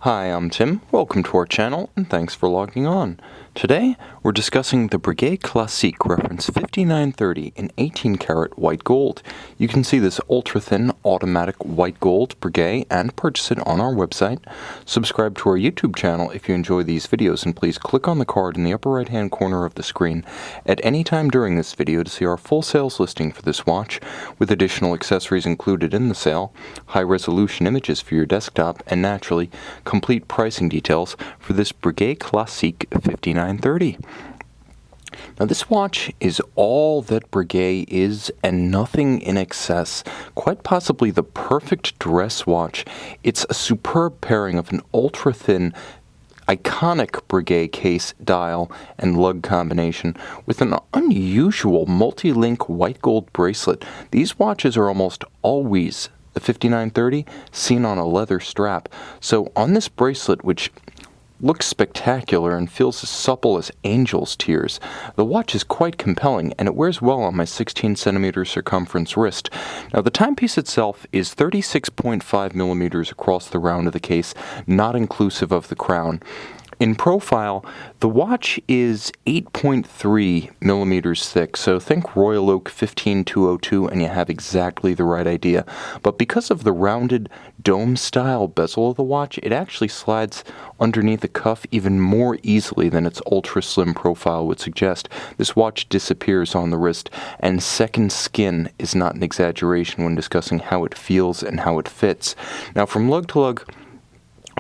Hi, I'm Tim. Welcome to our channel, and thanks for logging on. Today, we're discussing the Breguet Classique reference 5930 in 18-karat white gold. You can see this ultra-thin automatic white gold Breguet and purchase it on our website. Subscribe to our YouTube channel if you enjoy these videos, and please click on the card in the upper right-hand corner of the screen at any time during this video to see our full sales listing for this watch, with additional accessories included in the sale, high-resolution images for your desktop, and naturally, complete pricing details for this Breguet Classique 5930. Now this watch is all that Breguet is and nothing in excess. Quite possibly the perfect dress watch. It's a superb pairing of an ultra-thin iconic Breguet case, dial, and lug combination with an unusual multi-link white gold bracelet. These watches are almost always the 5930 seen on a leather strap. So on this bracelet, which looks spectacular and feels as supple as angel's tears, the watch is quite compelling, and it wears well on my 16cm circumference wrist. Now the timepiece itself is 36.5 millimeters across the round of the case, not inclusive of the crown. In profile, the watch is 8.3 millimeters thick, so think Royal Oak 15202 and you have exactly the right idea. But because of the rounded dome-style bezel of the watch, it actually slides underneath the cuff even more easily than its ultra-slim profile would suggest. This watch disappears on the wrist, and second skin is not an exaggeration when discussing how it feels and how it fits. Now from lug to lug,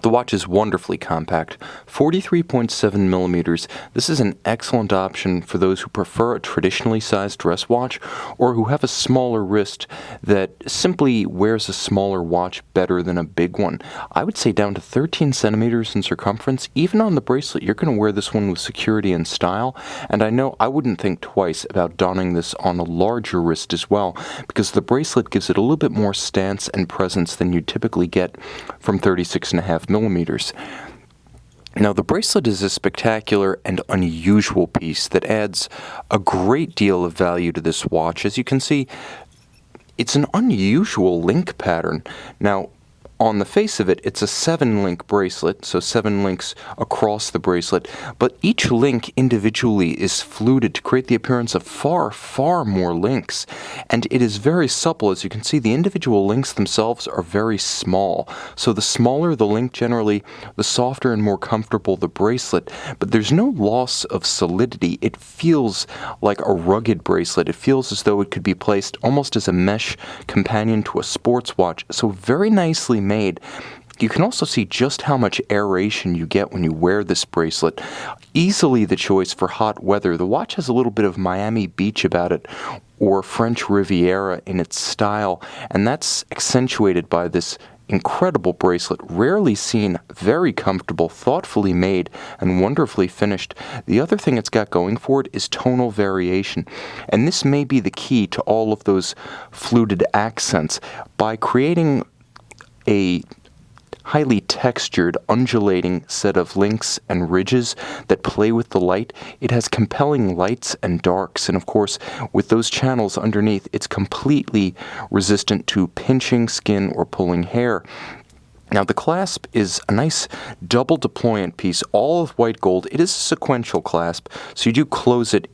the watch is wonderfully compact, 43.7 millimeters. This is an excellent option for those who prefer a traditionally sized dress watch or who have a smaller wrist that simply wears a smaller watch better than a big one. I would say down to 13 centimeters in circumference. Even on the bracelet, you're going to wear this one with security and style, and I know I wouldn't think twice about donning this on a larger wrist as well, because the bracelet gives it a little bit more stance and presence than you typically get from 36.5 millimeters. Now the bracelet is a spectacular and unusual piece that adds a great deal of value to this watch. As you can see, it's an unusual link pattern. Now on the face of it, it's a 7-link bracelet, so 7 links across the bracelet, but each link individually is fluted to create the appearance of far, far more links. And it is very supple. As you can see, the individual links themselves are very small. So the smaller the link generally, the softer and more comfortable the bracelet, but there's no loss of solidity. It feels like a rugged bracelet. It feels as though it could be placed almost as a mesh companion to a sports watch, so very nicely made. You can also see just how much aeration you get when you wear this bracelet. Easily the choice for hot weather. The watch has a little bit of Miami Beach about it, or French Riviera in its style, and that's accentuated by this incredible bracelet, rarely seen, very comfortable, thoughtfully made, and wonderfully finished. The other thing it's got going for it is tonal variation, and this may be the key to all of those fluted accents. By creating a highly textured, undulating set of links and ridges that play with the light, it has compelling lights and darks, and of course, with those channels underneath, it's completely resistant to pinching skin or pulling hair. Now the clasp is a nice double deployant piece, all of white gold. It is a sequential clasp, so you do close it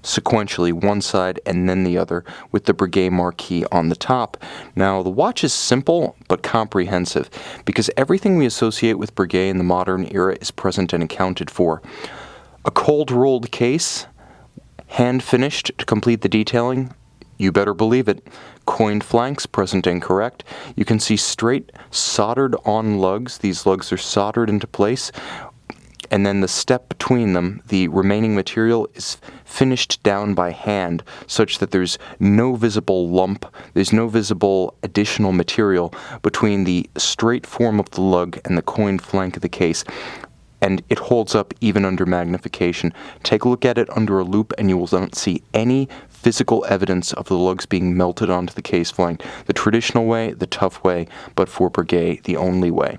sequentially, one side and then the other, with the Breguet marquee on the top. Now the watch is simple but comprehensive, because everything we associate with Breguet in the modern era is present and accounted for. A cold rolled case, hand finished to complete the detailing. You better believe it. Coined flanks, present and correct. You can see straight soldered on lugs. These lugs are soldered into place, and then the step between them, the remaining material, is finished down by hand, such that there's no visible lump, there's no visible additional material between the straight form of the lug and the coined flank of the case. And it holds up even under magnification. Take a look at it under a loupe and you will not see any physical evidence of the lugs being melted onto the case flank. The traditional way, the tough way, but for Breguet, the only way.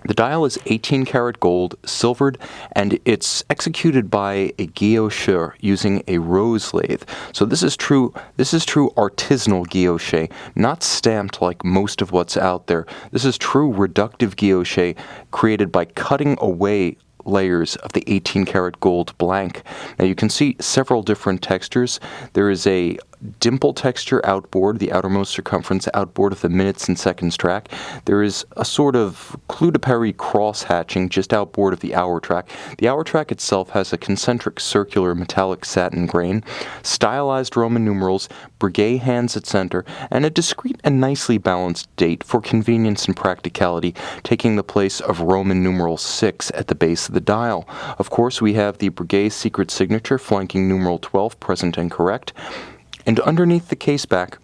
The dial is 18 karat gold, silvered, and it's executed by a guilloche using a rose lathe. So this is true artisanal guilloche, not stamped like most of what's out there. This is true reductive guilloche created by cutting away layers of the 18 karat gold blank. Now you can see several different textures. There is a dimple texture outboard, the outermost circumference outboard of the minutes and seconds track. There is a sort of clou de Paris cross hatching just outboard of the hour track. The hour track itself has a concentric circular metallic satin grain, stylized Roman numerals, Breguet hands at center, and a discreet and nicely balanced date for convenience and practicality, taking the place of Roman numeral 6 at the base of the dial. Of course, we have the Breguet secret signature flanking numeral 12 present and correct. And underneath the caseback,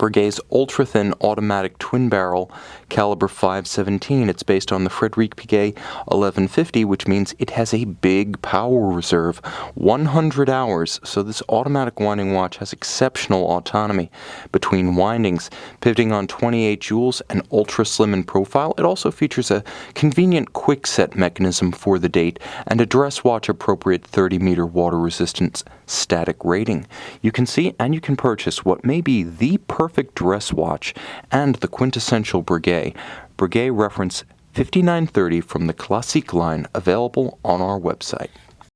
Breguet's ultra-thin automatic twin-barrel caliber 517. It's based on the Frederic Piguet 1150, which means it has a big power reserve, 100 hours. So this automatic winding watch has exceptional autonomy between windings, pivoting on 28 joules and ultra-slim in profile. It also features a convenient quick-set mechanism for the date and a dress watch-appropriate 30-meter water resistance static rating. You can see and you can purchase what may be the perfect dress watch and the quintessential Breguet. Breguet reference 5930 from the Classique line, available on our website.